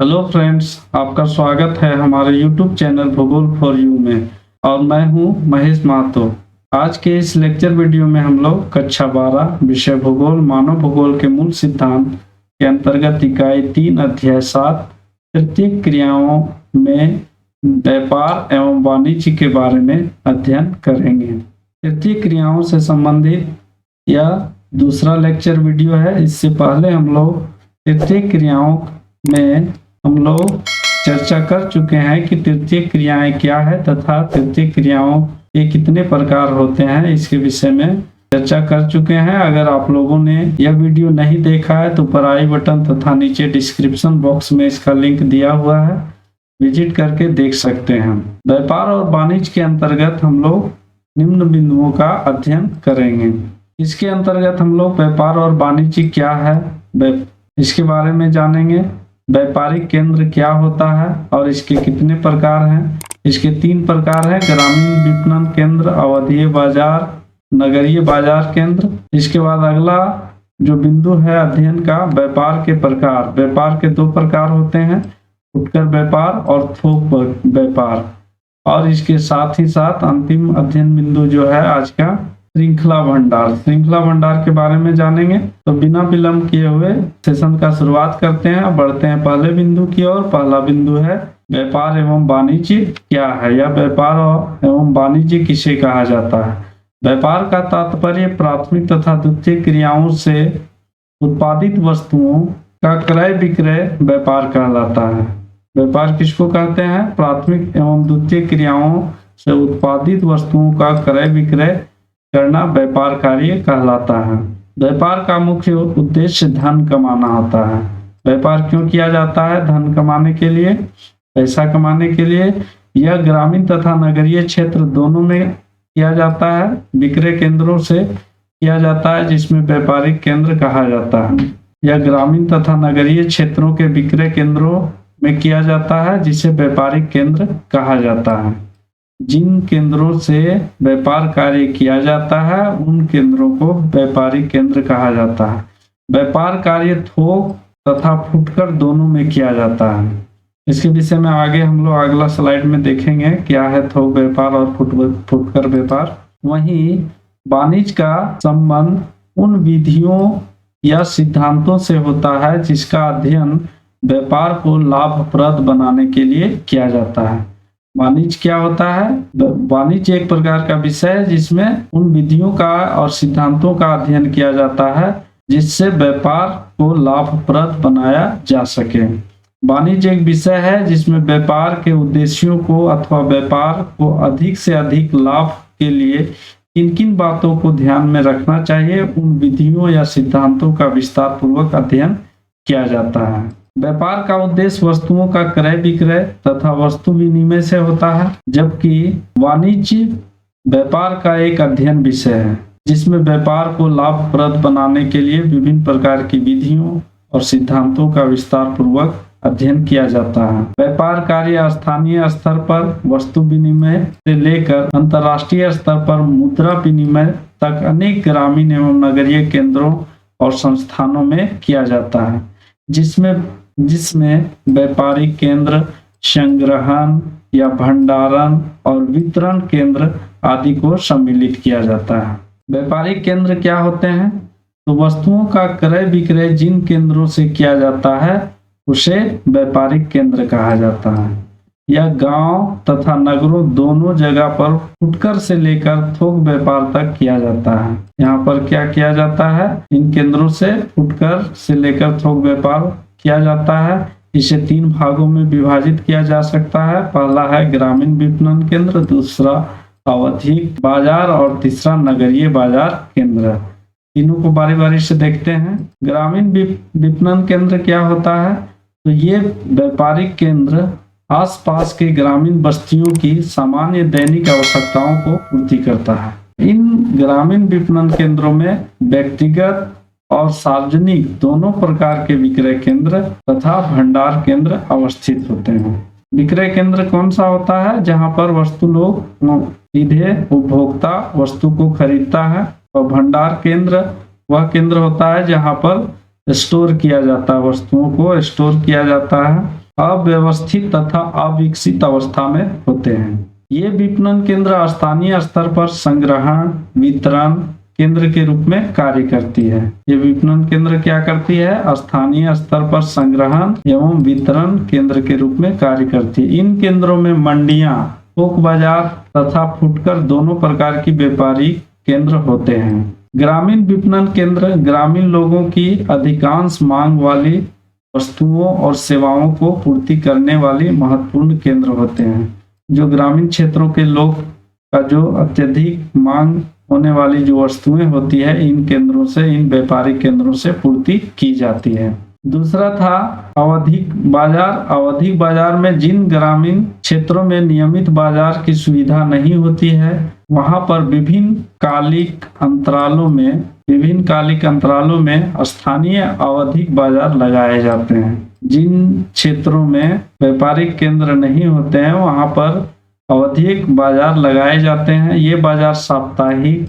Hello friends, आपका स्वागत है हमारे यूट्यूब चैनल भूगोल फॉर यू में। और मैं हूं महेश महतो। आज के इस लेक्चर वीडियो में हम लोग कक्षा 12 विषय भूगोल मानव भूगोल के मूल सिद्धांत के अंतर्गत इकाई 3 अध्याय 7 तृतीयक क्रियाओं में व्यापार एवं वाणिज्य के बारे में अध्ययन करेंगे। तृतीयक क्रियाओं से संबंधित यह दूसरा लेक्चर वीडियो है। इससे पहले हम लोग तृतीयक क्रियाओं में हम लोग चर्चा कर चुके हैं कि तृतीयक क्रियाएं क्या है तथा तृतीयक क्रियाओं के कितने प्रकार होते हैं, इसके विषय में चर्चा कर चुके हैं। अगर आप लोगों ने यह वीडियो नहीं देखा है तो ऊपर आई बटन तथा नीचे डिस्क्रिप्शन बॉक्स में इसका लिंक दिया हुआ है, विजिट करके देख सकते हैं। व्यापार और वाणिज्य के अंतर्गत हम लोग निम्न बिंदुओं का अध्ययन करेंगे। इसके अंतर्गत हम लोग व्यापार और वाणिज्य क्या है इसके बारे में जानेंगे। व्यापारिक केंद्र क्या होता है और इसके कितने प्रकार हैं। इसके 3 प्रकार हैं: ग्रामीण विपणन केंद्र, अवधीय बाजार, नगरीय बाजार केंद्र। इसके बाद अगला जो बिंदु है अध्ययन का, व्यापार के प्रकार। व्यापार के 2 प्रकार होते हैं, फुटकर व्यापार और थोक व्यापार। और इसके साथ ही साथ अंतिम अध्ययन बिंदु जो है आज का, श्रृंखला भंडार। श्रृंखला भंडार के बारे में जानेंगे। तो बिना विलंब किए हुए सेशन का शुरुआत करते हैं, बढ़ते हैं पहले बिंदु की ओर। पहला बिंदु है व्यापार एवं वाणिज्य क्या है, या व्यापार एवं वाणिज्य किसे कहा जाता है। व्यापार का तात्पर्य प्राथमिक तथा द्वितीयक क्रियाओं से उत्पादित वस्तुओं का क्रय विक्रय व्यापार कहलाता है। व्यापार किसको कहते हैं? प्राथमिक एवं द्वितीयक क्रियाओं से उत्पादित वस्तुओं का क्रय विक्रय करना व्यापार कार्य कहलाता है। व्यापार का मुख्य उद्देश्य धन कमाना होता है। व्यापार क्यों किया जाता है? धन कमाने के लिए, पैसा कमाने के लिए। यह ग्रामीण तथा नगरीय क्षेत्र दोनों में किया जाता है। विक्रय केंद्रों से किया जाता है जिसमें व्यापारिक केंद्र कहा जाता है। यह ग्रामीण तथा नगरीय क्षेत्रों के विक्रय केंद्रों में किया जाता है जिसे व्यापारिक केंद्र कहा जाता है। जिन केंद्रों से व्यापार कार्य किया जाता है उन केंद्रों को व्यापारिक केंद्र कहा जाता है। व्यापार कार्य थोक तथा फुटकर दोनों में किया जाता है। इसके विषय में आगे हम लोग अगला स्लाइड में देखेंगे क्या है थोक व्यापार और फुटकर व्यापार। वहीं वाणिज्य का संबंध उन विधियों या सिद्धांतों से होता है जिसका अध्ययन व्यापार को लाभप्रद बनाने के लिए किया जाता है। वाणिज्य क्या होता है? वाणिज्य एक प्रकार का विषय है जिसमें उन विधियों का और सिद्धांतों का अध्ययन किया जाता है जिससे व्यापार को लाभप्रद बनाया जा सके। वाणिज्य एक विषय है जिसमें व्यापार के उद्देश्यों को अथवा व्यापार को अधिक से अधिक लाभ के लिए किन किन बातों को ध्यान में रखना चाहिए, उन विधियों या सिद्धांतों का विस्तार पूर्वक अध्ययन किया जाता है। व्यापार का उद्देश्य वस्तुओं का क्रय विक्रय तथा वस्तु विनिमय से होता है, जबकि वाणिज्य व्यापार का एक अध्ययन विषय है जिसमें व्यापार को लाभप्रद बनाने के लिए विभिन्न प्रकार की विधियों और सिद्धांतों का विस्तार पूर्वक अध्ययन किया जाता है। व्यापार कार्य स्थानीय स्तर पर वस्तु विनिमय से लेकर अंतर्राष्ट्रीय स्तर पर मुद्रा विनिमय तक अनेक ग्रामीण एवं नगरीय केंद्रों और संस्थानों में किया जाता है, जिसमें व्यापारिक केंद्र, संग्रहण या भंडारण और वितरण केंद्र आदि को सम्मिलित किया जाता है। व्यापारिक केंद्र क्या होते हैं? तो वस्तुओं का क्रय विक्रय जिन केंद्रों से किया जाता है उसे व्यापारिक केंद्र कहा जाता है। यह गांव तथा नगरों दोनों जगह पर फुटकर से लेकर थोक व्यापार तक किया जाता है। यहाँ पर क्या किया जाता है? इन केंद्रों से फुटकर से लेकर थोक व्यापार किया जाता है। इसे 3 भागों में विभाजित किया जा सकता है। पहला है ग्रामीण विपणन केंद्र, दूसरा अवधि बाजार और तीसरा नगरीय बाजार केंद्र। तीनों को बारी बारी से देखते हैं। ग्रामीण विपणन केंद्र क्या होता है? तो ये व्यापारिक केंद्र आसपास के ग्रामीण बस्तियों की सामान्य दैनिक आवश्यकताओं को पूर्ति करता है। इन ग्रामीण विपणन केंद्रों में व्यक्तिगत और सार्वजनिक दोनों प्रकार के विक्रय केंद्र तथा भंडार केंद्र अवस्थित होते हैं। विक्रय केंद्र कौन सा होता है? जहां पर वस्तु लोग सीधे उपभोक्ता वस्तु को खरीदता है। और भंडार केंद्र वह केंद्र होता है जहां पर स्टोर किया जाता है, वस्तुओं को स्टोर किया जाता है। अव्यवस्थित तथा अविकसित अवस्था में होते हैं। ये विपणन केंद्र स्थानीय स्तर पर संग्रहण वितरण केंद्र के रूप में कार्य करती है। ये विपणन केंद्र क्या करती है? स्थानीय स्तर पर संग्रहण एवं वितरण केंद्र के रूप में कार्य करती है। इन केंद्रों में मंडियां, थोक बाजार तथा फुटकर दोनों प्रकार की व्यापारी केंद्र होते हैं। ग्रामीण विपणन केंद्र ग्रामीण लोगों की अधिकांश मांग वाली वस्तुओं और सेवाओं को पूर्ति करने वाली महत्वपूर्ण केंद्र होते हैं। जो ग्रामीण क्षेत्रों के लोग का जो अत्यधिक मांग होने वाली जो वस्तुएं होती है, इन केंद्रों से, इन व्यापारिक केंद्रों से पूर्ति की जाती है। दूसरा था आवधिक बाजार। आवधिक बाजार में जिन ग्रामीण क्षेत्रों में नियमित बाजार की सुविधा नहीं होती है, वहां पर विभिन्न कालिक अंतरालों में स्थानीय आवधिक बाजार लगाए जाते हैं। जिन क्षेत्रों में व्यापारिक केंद्र नहीं होते हैं, वहां पर आवधिक बाजार लगाए जाते हैं। ये बाजार साप्ताहिक,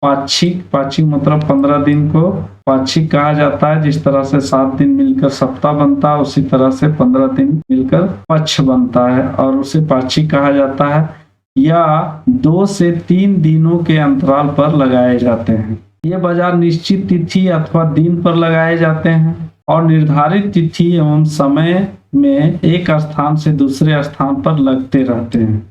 पाक्षिक मतलब 15 दिन को पाक्षिक कहा जाता है। जिस तरह से 7 दिन मिलकर सप्ताह बनता है, उसी तरह से 15 दिन मिलकर पक्ष बनता है और उसे पाक्षिक कहा जाता है। या 2 से 3 दिनों के अंतराल पर लगाए जाते हैं। ये बाजार निश्चित तिथि अथवा दिन पर लगाए जाते हैं और निर्धारित तिथि एवं समय में एक स्थान से दूसरे स्थान पर लगते रहते हैं,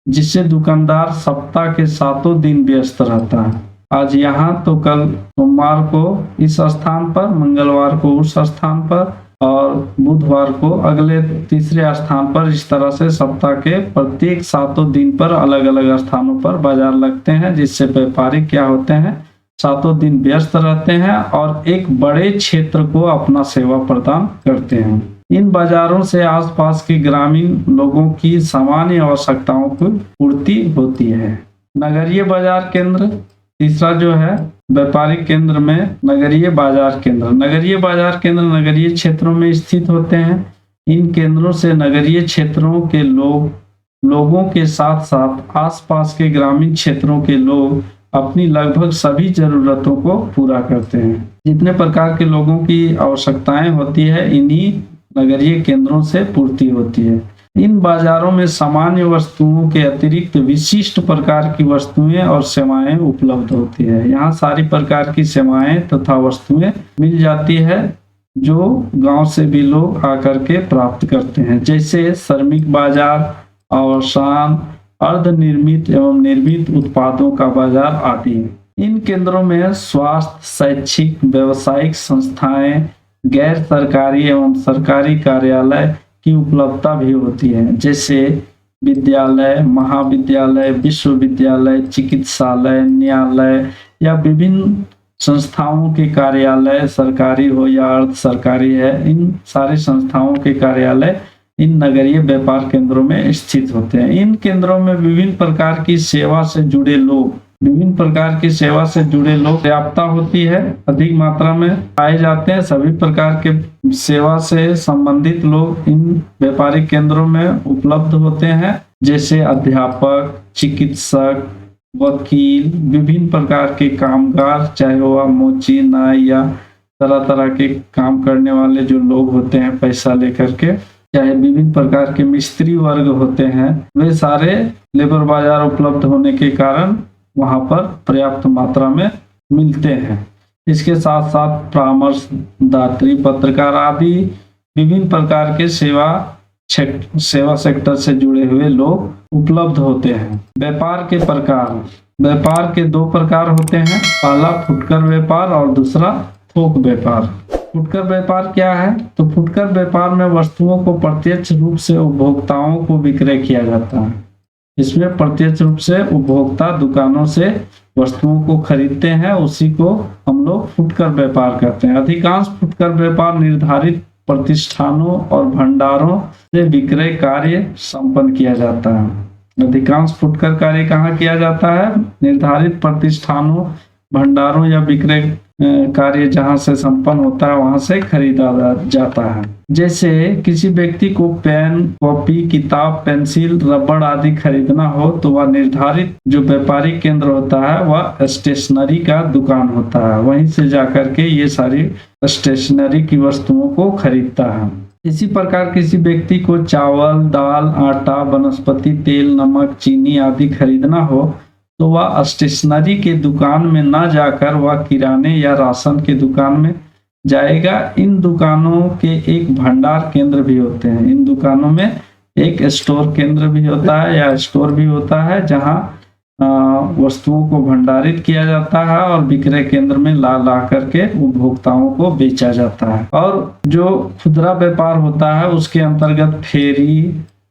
जिससे दुकानदार सप्ताह के 7 दिन व्यस्त रहता है। आज यहाँ तो कल सोमवार को इस स्थान पर, मंगलवार को उस स्थान पर और बुधवार को अगले तीसरे स्थान पर। इस तरह से सप्ताह के प्रत्येक 7 दिन पर अलग अलग स्थानों पर बाजार लगते हैं, जिससे व्यापारी क्या होते हैं, 7 दिन व्यस्त रहते हैं और एक बड़े क्षेत्र को अपना सेवा प्रदान करते हैं। इन बाजारों से आसपास के ग्रामीण लोगों की सामान्य आवश्यकताओं की पूर्ति होती है। नगरीय बाजार केंद्र तीसरा जो है व्यापारिक केंद्र में नगरीय बाजार केंद्र। नगरीय बाजार केंद्र नगरीय क्षेत्रों में स्थित होते हैं। इन केंद्रों से नगरीय क्षेत्रों के लोगों के साथ साथ आसपास के ग्रामीण क्षेत्रों के लोग अपनी लगभग सभी जरूरतों को पूरा करते हैं। जितने प्रकार के लोगों की आवश्यकताएं होती है, इन्हीं नगरीय केंद्रों से पूर्ति होती है। इन बाजारों में सामान्य वस्तुओं के अतिरिक्त विशिष्ट प्रकार की वस्तुएं और सेवाएं उपलब्ध होती है। यहाँ सारी प्रकार की सेवाएं तथा वस्तुएं मिल जाती है जो गांव से भी लोग आकर के प्राप्त करते हैं, जैसे श्रमिक बाजार, आवासन, अर्धनिर्मित एवं निर्मित उत्पादों का बाजार आदि। इन केंद्रों में स्वास्थ्य, शैक्षिक, व्यावसायिक संस्थाएं, गैर सरकारी एवं सरकारी कार्यालय की उपलब्धता भी होती है, जैसे विद्यालय, महाविद्यालय, विश्वविद्यालय, चिकित्सालय, न्यायालय या विभिन्न संस्थाओं के कार्यालय, सरकारी हो या अर्ध सरकारी है। इन सारी संस्थाओं के कार्यालय इन नगरीय व्यापार केंद्रों में स्थित होते हैं। इन केंद्रों में विभिन्न प्रकार की सेवा से जुड़े लोग व्याप्ता होती है, अधिक मात्रा में पाए जाते हैं। सभी प्रकार के सेवा से संबंधित लोग इन व्यापारिक केंद्रों में उपलब्ध होते हैं, जैसे अध्यापक, चिकित्सक, वकील, विभिन्न प्रकार के कामगार, चाहे वह मोची, नाई या तरह तरह के काम करने वाले जो लोग होते हैं पैसा लेकर के, चाहे विभिन्न प्रकार के मिस्त्री वर्ग होते हैं, वे सारे लेबर बाजार उपलब्ध होने के कारण वहां पर पर्याप्त मात्रा में मिलते हैं। इसके साथ साथ परामर्शदात्री, पत्रकार आदि विभिन्न प्रकार के सेवा सेक्टर से जुड़े हुए लोग उपलब्ध होते हैं। व्यापार के प्रकार, व्यापार के 2 प्रकार होते हैं, पहला फुटकर व्यापार और दूसरा थोक व्यापार। फुटकर व्यापार क्या है? तो फुटकर व्यापार में वस्तुओं को प्रत्यक्ष रूप से उपभोक्ताओं को विक्रय किया जाता है। इसमें प्रत्यक्ष रूप से उपभोक्ता दुकानों से वस्तुओं को खरीदते हैं, उसी को हम लोग फुटकर व्यापार कहते हैं। अधिकांश फुटकर व्यापार निर्धारित प्रतिष्ठानों और भंडारों से विक्रय कार्य संपन्न किया जाता है। अधिकांश फुटकर कार्य कहाँ किया जाता है? निर्धारित प्रतिष्ठानों, भंडारों या विक्रय कार्य जहां से संपन्न होता है वहां से खरीदा जाता है। जैसे किसी व्यक्ति को पेन, कॉपी, किताब, पेंसिल, रबड़ आदि खरीदना हो तो वह निर्धारित जो व्यापारिक केंद्र होता है वह स्टेशनरी का दुकान होता है, वहीं से जाकर के ये सारी स्टेशनरी की वस्तुओं को खरीदता है। इसी प्रकार किसी व्यक्ति को चावल, दाल, आटा, वनस्पति तेल, नमक, चीनी आदि खरीदना हो तो वह स्टेशनरी के दुकान में न जाकर वह किराने या राशन के दुकान में जाएगा। इन दुकानों के एक भंडार केंद्र भी होते हैं। इन दुकानों में एक स्टोर केंद्र भी होता है या स्टोर भी होता है जहां वस्तुओं को भंडारित किया जाता है और विक्रय केंद्र में ला करके उपभोक्ताओं को बेचा जाता है। और जो खुदरा व्यापार होता है उसके अंतर्गत फेरी,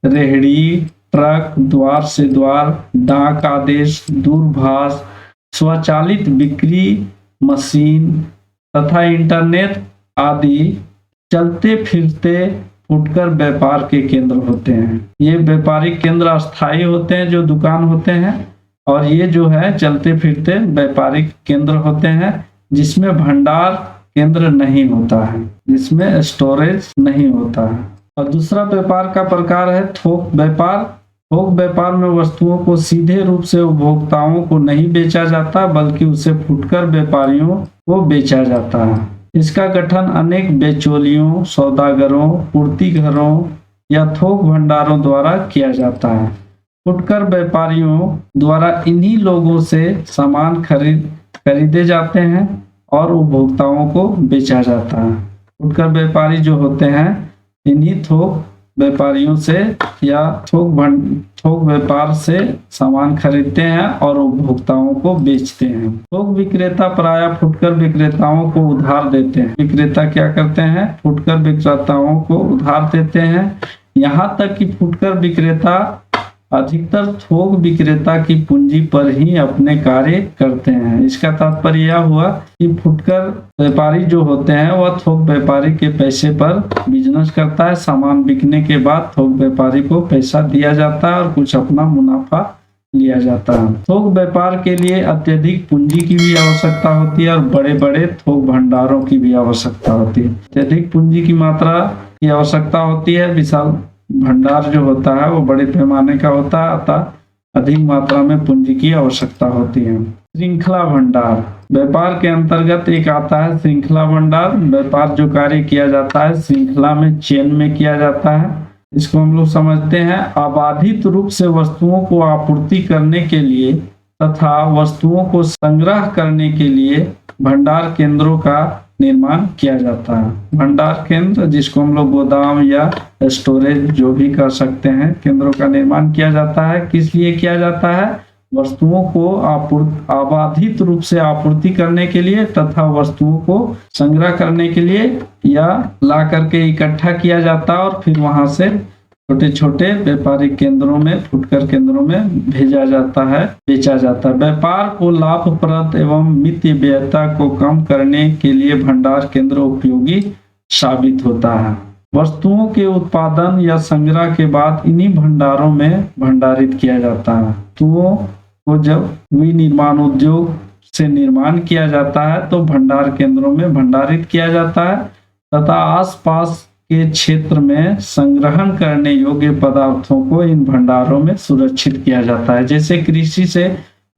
रेहड़ी, ट्रक, द्वार से द्वार, डाक आदेश, दूरभाष, स्वचालित बिक्री मशीन तथा इंटरनेट आदि चलते फिरते फुटकर व्यापार के केंद्र होते हैं। ये व्यापारिक केंद्र अस्थायी होते हैं जो दुकान होते हैं, और ये जो है चलते फिरते व्यापारिक केंद्र होते हैं जिसमें भंडार केंद्र नहीं होता है, जिसमें स्टोरेज नहीं होता है। और दूसरा व्यापार का प्रकार है थोक व्यापार। थोक व्यापार में वस्तुओं को सीधे रूप से उपभोक्ताओं को नहीं बेचा जाता बल्कि उसे फुटकर व्यापारियों को बेचा जाता है। इसका गठन अनेक बेचौलियों, सौदागरों, पूर्ति घरों या थोक भंडारों द्वारा किया जाता है। फुटकर व्यापारियों द्वारा इन्हीं लोगों से सामान खरीदे जाते हैं और उपभोक्ताओं को बेचा जाता है। फुटकर व्यापारी जो होते हैं इन्हीं थोक व्यापारियों से या थोक व्यापार से सामान खरीदते हैं और उपभोक्ताओं को बेचते हैं। थोक विक्रेता प्रायः फुटकर विक्रेताओं को उधार देते हैं। विक्रेता क्या करते हैं? फुटकर विक्रेताओं को उधार देते हैं। यहाँ तक कि फुटकर विक्रेता अधिकतर थोक विक्रेता की पूंजी पर ही अपने कार्य करते हैं। इसका तात्पर्य यह हुआ कि फुटकर व्यापारी जो होते हैं वह थोक व्यापारी के पैसे पर बिजनेस करता है। सामान बिकने के बाद थोक व्यापारी को पैसा दिया जाता है और कुछ अपना मुनाफा लिया जाता है। थोक व्यापार के लिए अत्यधिक पूंजी की भी आवश्यकता होती है और बड़े बड़े थोक भंडारों की भी आवश्यकता होती है। अत्यधिक पूंजी की मात्रा की आवश्यकता होती है। विशाल भंडार जो होता है वो बड़े पैमाने का होता है, अतः अधिक मात्रा में पूंजी की आवश्यकता होती है। श्रृंखला भंडार व्यापार के अंतर्गत एक आता है श्रृंखला भंडार। व्यापार जो कार्य किया जाता है श्रृंखला में, चेन में किया जाता है। इसको हम लोग समझते हैं अबाधित रूप से वस्तुओं को आपूर्ति करने के लिए तथा वस्तुओं को संग्रह करने के लिए भंडार केंद्रों का निर्माण किया जाता है। भंडार केंद्र जिसको हम लोग गोदाम या स्टोरेज जो भी कर सकते हैं, केंद्रों का निर्माण किया जाता है। किस लिए किया जाता है? वस्तुओं को अबाधित रूप से आपूर्ति करने के लिए तथा वस्तुओं को संग्रह करने के लिए या ला करके इकट्ठा किया जाता है और फिर वहां से छोटे छोटे व्यापारिक केंद्रों में, फुटकर केंद्रों में भेजा जाता है, बेचा जाता है। व्यापार को लाभप्रद एवं मित व्ययता को कम करने के लिए भंडार केंद्र उपयोगी साबित होता है। वस्तुओं के उत्पादन या संग्रह के बाद इन्हीं भंडारों में भंडारित किया जाता है। वस्तुओं को जब विनिर्माण उद्योग से निर्माण किया जाता है तो भंडार केंद्रों में भंडारित किया जाता है तथा आसपास के क्षेत्र में संग्रहण करने योग्य पदार्थों को इन भंडारों में सुरक्षित किया जाता है। जैसे कृषि से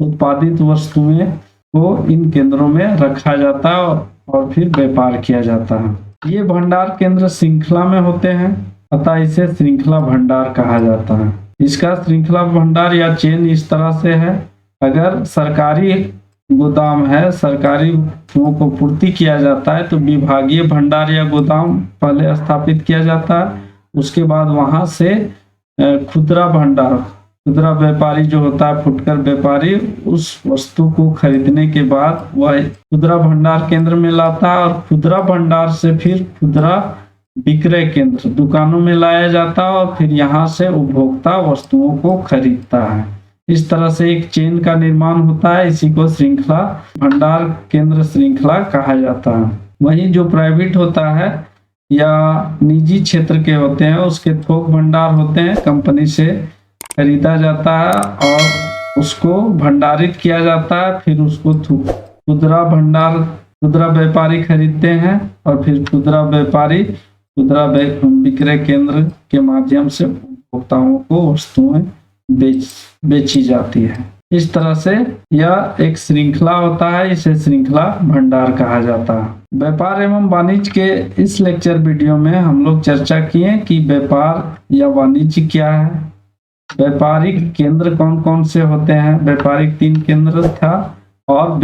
उत्पादित वस्तुएं को इन केंद्रों में रखा जाता है और फिर व्यापार किया जाता है। ये भंडार केंद्र श्रृंखला में होते हैं, अतः इसे श्रृंखला भंडार कहा जाता है। इसका श्रृंखला भंडार या चेन इस तरह से है, अगर सरकारी गोदाम है, सरकारी वस्तुओं को पूर्ति किया जाता है तो विभागीय भंडार या गोदाम पहले स्थापित किया जाता है। उसके बाद वहां से खुदरा भंडार, खुदरा व्यापारी जो होता है फुटकर व्यापारी, उस वस्तु को खरीदने के बाद वह खुदरा भंडार केंद्र में लाता है और खुदरा भंडार से फिर खुदरा विक्रय केंद्र दुकानों में लाया जाता है और फिर यहाँ से उपभोक्ता वस्तुओं को खरीदता है। इस तरह से एक चेन का निर्माण होता है। इसी को श्रृंखला भंडार केंद्र श्रृंखला कहा जाता है। वहीं जो प्राइवेट होता है या निजी क्षेत्र के होते हैं उसके थोक भंडार होते हैं, कंपनी से खरीदा जाता है और उसको भंडारित किया जाता है। फिर उसको खुदरा भंडार, खुदरा व्यापारी खरीदते हैं और फिर खुदरा व्यापारी खुदरा विक्रय केंद्र के माध्यम से उपभोक्ताओं को वस्तुएं बेची जाती है। इस तरह से यह एक श्रृंखला होता है, इसे श्रृंखला भंडार कहा जाता है। व्यापार एवं वाणिज्य के इस लेक्चर वीडियो में हम लोग चर्चा किए कि व्यापार या वाणिज्य क्या है, व्यापारिक केंद्र कौन कौन से होते हैं, व्यापारिक 3 केंद्र था, और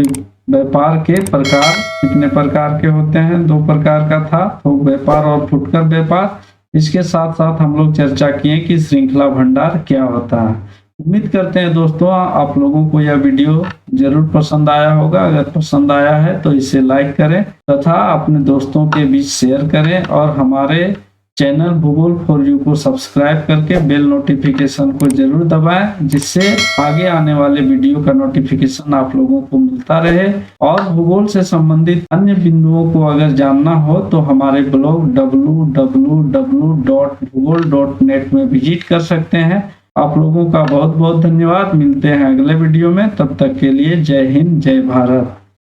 व्यापार के प्रकार कितने प्रकार के होते हैं, 2 प्रकार का था, थोक व्यापार और फुटकर व्यापार। इसके साथ साथ हम लोग चर्चा किए कि श्रृंखला भंडार क्या होता है। उम्मीद करते हैं दोस्तों आप लोगों को यह वीडियो जरूर पसंद आया होगा। अगर पसंद आया है तो इसे लाइक करें तथा अपने दोस्तों के बीच शेयर करें, और हमारे चैनल भूगोल फॉर यू को सब्सक्राइब करके बेल नोटिफिकेशन को जरूर दबाएं, जिससे आगे आने वाले वीडियो का नोटिफिकेशन आप लोगों को मिलता रहे। और भूगोल से संबंधित अन्य बिंदुओं को अगर जानना हो तो हमारे ब्लॉग www.bhugol.net में विजिट कर सकते हैं। आप लोगों का बहुत बहुत धन्यवाद। मिलते हैं अगले वीडियो में, तब तक के लिए जय हिंद, जय भारत।